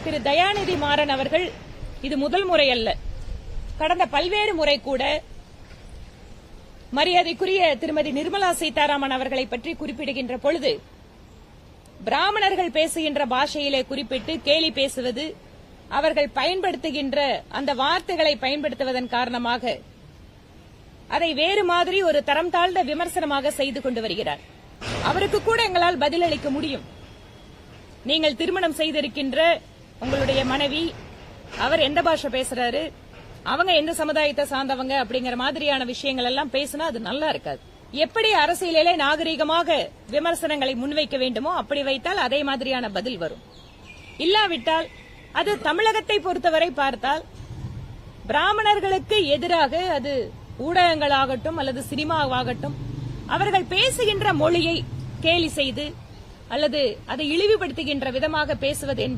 திரு தயாநிதி மாறன் அவர்கள் இது முதல் முறை அல்ல, கடந்த பல்வேறு முறை கூட மரியாதைக்குரிய திருமதி நிர்மலா சீதாராமன் அவர்களை பற்றி குறிப்பிடுகின்ற பொழுது பிராமணர்கள் பேசுகின்ற பாஷையிலே குறிப்பிட்டு கேலி பேசுவது, அவர்கள் பயன்படுத்துகின்ற அந்த வார்த்தைகளை பயன்படுத்துவதன் காரணமாக அதை வேறு மாதிரி ஒரு தரம் தாழ்ந்த விமர்சனமாக செய்து கொண்டு வருகிறார். அவருக்கு கூட எங்களால் பதிலளிக்க முடியும். நீங்கள் திருமணம் செய்திருக்கின்ற உங்களுடைய மனைவி, அவர் எந்த பாஷை பேசுறாரு, அவங்க எந்த சமுதாயத்தை சார்ந்தவங்க அப்படிங்கிற மாதிரியான விஷயங்கள் எல்லாம் பேசினா அது நல்லா இருக்காது. எப்படி அரசியலிலே நாகரீகமாக விமர்சனங்களை முன்வைக்க வேண்டுமோ அப்படி வைத்தால் அதே மாதிரியான பதில் வரும். இல்லாவிட்டால் அது தமிழகத்தை பொறுத்தவரை பார்த்தால் பிராமணர்களுக்கு எதிராக அது ஊடகங்களாகட்டும் அல்லது சினிமாவாகட்டும் அவர்கள் பேசுகின்ற மொழியை கேலி செய்து அல்லது அதை இழிவுபடுத்துகின்ற விதமாக பேசுவது என்பது